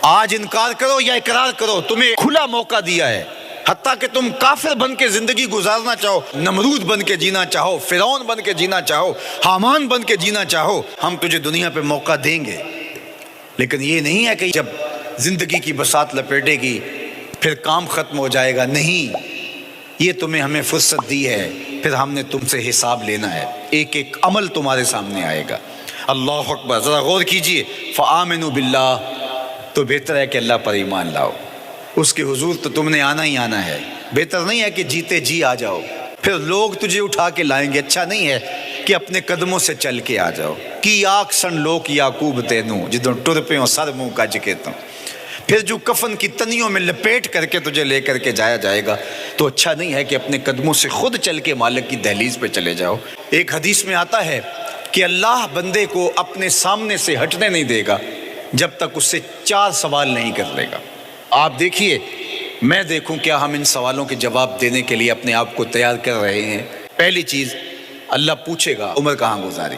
آج انکار کرو یا اقرار کرو، تمہیں کھلا موقع دیا ہے، حتیٰ کہ تم کافر بن کے زندگی گزارنا چاہو، نمرود بن کے جینا چاہو، فرعون بن کے جینا چاہو، حامان بن کے جینا چاہو، ہم تجھے دنیا پہ موقع دیں گے۔ لیکن یہ نہیں ہے کہ جب زندگی کی بساط لپیٹے گی پھر کام ختم ہو جائے گا، نہیں، یہ تمہیں ہمیں فرصت دی ہے، پھر ہم نے تم سے حساب لینا ہے، ایک ایک عمل تمہارے سامنے آئے گا۔ اللہ اکبر، ذرا غور کیجئے، فآمنوا باللہ، تو بہتر ہے کہ اللہ پر ایمان لاؤ، اس کے حضور تو تم نے آنا ہی آنا ہے، بہتر نہیں ہے کہ جیتے جی آ جاؤ، پھر لوگ تجھے اٹھا کے لائیں گے، اچھا نہیں ہے کہ اپنے قدموں سے چل کے آ جاؤ۔ کی آگ سن لوک یعقوب تینوں جدوں ٹر پیوں سر منہ کج کے تم، پھر جو کفن کی تنیوں میں لپیٹ کر کے تجھے لے کر کے جایا جائے گا، تو اچھا نہیں ہے کہ اپنے قدموں سے خود چل کے مالک کی دہلیز پہ چلے جاؤ۔ ایک حدیث میں آتا ہے کہ اللہ بندے کو اپنے سامنے سے ہٹنے نہیں دے گا جب تک اس سے 4 سوال نہیں کر لے گا۔ آپ دیکھیے، میں دیکھوں کیا ہم ان سوالوں کے جواب دینے کے لیے اپنے آپ کو تیار کر رہے ہیں۔ پہلی چیز، اللہ پوچھے گا عمر کہاں گزاری۔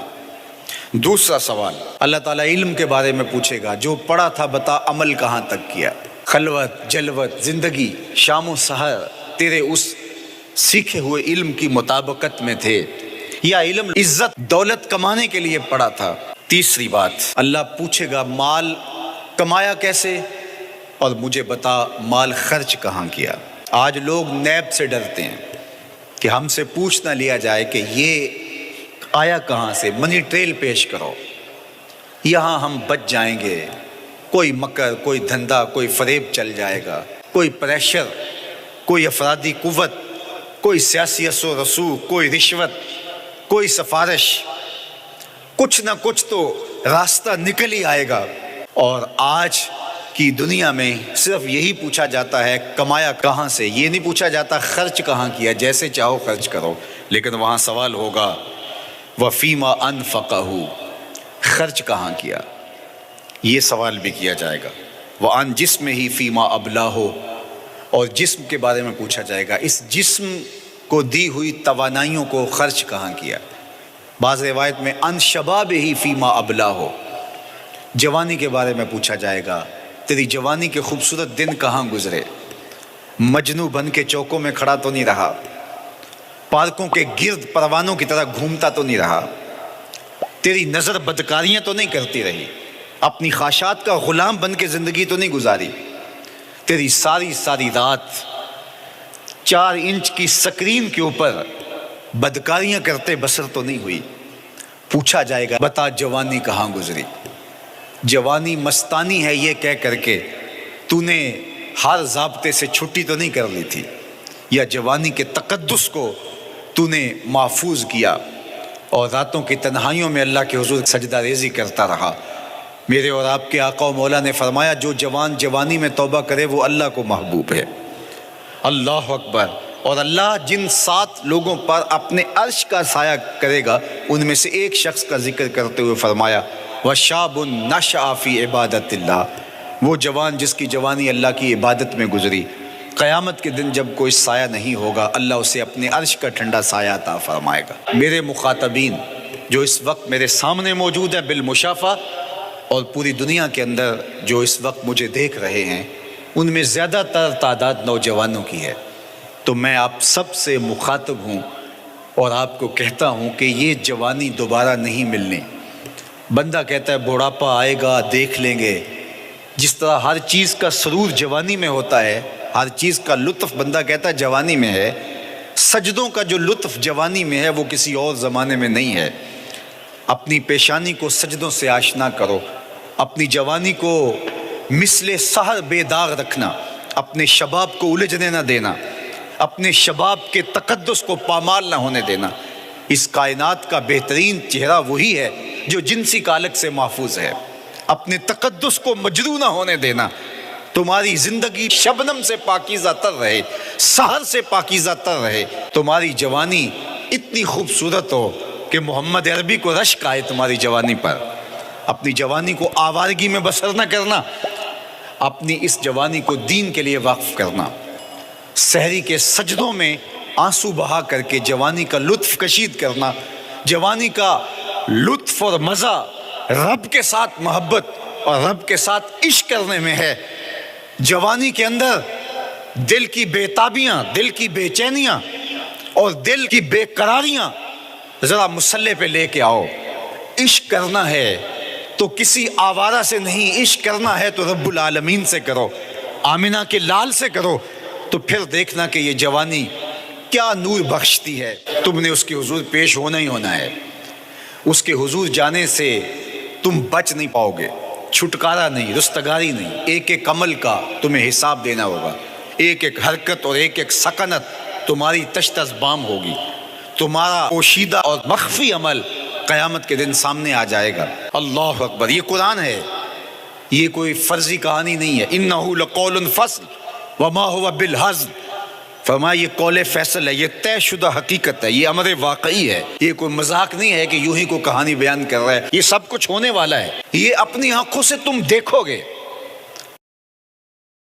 دوسرا سوال، اللہ تعالیٰ علم کے بارے میں پوچھے گا، جو پڑھا تھا بتا عمل کہاں تک کیا، خلوت جلوت زندگی شام و سحر تیرے اس سیکھے ہوئے علم کی مطابقت میں تھے، یا علم عزت دولت کمانے کے لیے پڑھا تھا۔ تیسری بات، اللہ پوچھے گا مال کمایا کیسے، اور مجھے بتا مال خرچ کہاں کیا۔ آج لوگ نیب سے ڈرتے ہیں کہ ہم سے پوچھ نہ لیا جائے کہ یہ آیا کہاں سے، منی ٹریل پیش کرو، یہاں ہم بچ جائیں گے۔ کوئی مکر، کوئی دھندا، کوئی فریب چل جائے گا، کوئی پریشر، کوئی افرادی قوت، کوئی سیاسی اثر و رسوخ، کوئی رشوت، کوئی سفارش، کچھ نہ کچھ تو راستہ نکل ہی آئے گا۔ اور آج کی دنیا میں صرف یہی پوچھا جاتا ہے کمایا کہاں سے، یہ نہیں پوچھا جاتا خرچ کہاں کیا، جیسے چاہو خرچ کرو، لیکن وہاں سوال ہوگا وَفِيمَا أَنفَقَهُ، خرچ کہاں کیا، یہ سوال بھی کیا جائے گا۔ وَعَنْ جِسْمِهِ فِيمَا أَبْلَاهُ، اور جسم کے بارے میں پوچھا جائے گا، اس جسم کو دی ہوئی توانائیوں کو خرچ کہاں کیا۔ بعض روایت میں عن شبابہ فیما ابلاہ، جوانی کے بارے میں پوچھا جائے گا، تیری جوانی کے خوبصورت دن کہاں گزرے، مجنو بن کے چوکوں میں کھڑا تو نہیں رہا، پارکوں کے گرد پروانوں کی طرح گھومتا تو نہیں رہا، تیری نظر بدکاریاں تو نہیں کرتی رہی، اپنی خواہشات کا غلام بن کے زندگی تو نہیں گزاری، تیری ساری ساری رات 4 انچ کی سکرین کے اوپر بدکاریاں کرتے بسر تو نہیں ہوئی۔ پوچھا جائے گا بتا جوانی کہاں گزری، جوانی مستانی ہے یہ کہہ کر کے تو نے ہر ضابطے سے چھٹی تو نہیں کر لی تھی، یا جوانی کے تقدس کو تو نے محفوظ کیا اور راتوں کی تنہائیوں میں اللہ کے حضور سجدہ ریزی کرتا رہا۔ میرے اور آپ کے آقا و مولا نے فرمایا جو جوان جوانی میں توبہ کرے وہ اللہ کو محبوب ہے۔ اللہ اکبر۔ اور اللہ جن 7 لوگوں پر اپنے عرش کا سایہ کرے گا ان میں سے ایک شخص کا ذکر کرتے ہوئے فرمایا وَشَابٌ نَشَأَ فِي عِبَادَةِ اللَّهِ، وہ جوان جس کی جوانی اللہ کی عبادت میں گزری، قیامت کے دن جب کوئی سایہ نہیں ہوگا اللہ اسے اپنے عرش کا ٹھنڈا سایہ عطا فرمائے گا۔ میرے مخاطبین جو اس وقت میرے سامنے موجود ہیں بالمشافہ، اور پوری دنیا کے اندر جو اس وقت مجھے دیکھ رہے ہیں، ان میں زیادہ تر تعداد نوجوانوں کی ہے، تو میں آپ سب سے مخاطب ہوں اور آپ کو کہتا ہوں کہ یہ جوانی دوبارہ نہیں ملنی۔ بندہ کہتا ہے بڑھاپا آئے گا دیکھ لیں گے، جس طرح ہر چیز کا سرور جوانی میں ہوتا ہے، ہر چیز کا لطف بندہ کہتا ہے جوانی میں ہے، سجدوں کا جو لطف جوانی میں ہے وہ کسی اور زمانے میں نہیں ہے۔ اپنی پیشانی کو سجدوں سے آشنا کرو، اپنی جوانی کو مثل سحر بے داغ رکھنا، اپنے شباب کو الجھنے نہ دینا، اپنے شباب کے تقدس کو پامال نہ ہونے دینا۔ اس کائنات کا بہترین چہرہ وہی ہے جو جنسی کالک سے محفوظ ہے، اپنے تقدس کو مجروح نہ ہونے دینا۔ تمہاری زندگی شبنم سے پاکیزہ تر رہے، سحر سے پاکیزہ تر رہے، تمہاری جوانی اتنی خوبصورت ہو کہ محمد عربی کو رشک آئے تمہاری جوانی پر۔ اپنی جوانی کو آوارگی میں بسر نہ کرنا، اپنی اس جوانی کو دین کے لیے وقف کرنا، سحری کے سجدوں میں آنسو بہا کر کے جوانی کا لطف کشید کرنا، جوانی کا لطف اور مزہ، رب کے ساتھ محبت اور رب کے ساتھ عشق کرنے میں ہے۔ جوانی کے اندر دل کی بےتابیاں، دل کی بے چینیاں اور دل کی بے قراریاں ذرا مسلح پہ لے کے آؤ۔ عشق کرنا ہے تو کسی آوارہ سے نہیں، عشق کرنا ہے تو رب العالمین سے کرو، آمنہ کے لال سے کرو، تو پھر دیکھنا کہ یہ جوانی کیا نور بخشتی ہے۔ تم نے اس کے حضور پیش ہونا ہی ہونا ہے، اس کے حضور جانے سے تم بچ نہیں پاؤ گے، چھٹکارا نہیں، رستگاری نہیں۔ ایک ایک عمل کا تمہیں حساب دینا ہوگا، ایک ایک حرکت اور ایک ایک سکنت تمہاری تشت ازبام ہوگی، تمہارا پوشیدہ اور مخفی عمل قیامت کے دن سامنے آ جائے گا۔ اللہ اکبر، یہ قرآن ہے، یہ کوئی فرضی کہانی نہیں ہے۔ انہ لقول فصل وما هو بالہزل، فرمایا یہ قول فیصل ہے، یہ طے شدہ حقیقت ہے، یہ امر واقعی ہے، یہ کوئی مذاق نہیں ہے کہ یوں ہی کوئی کہانی بیان کر رہا ہے، یہ سب کچھ ہونے والا ہے، یہ اپنی آنکھوں سے تم دیکھو گے۔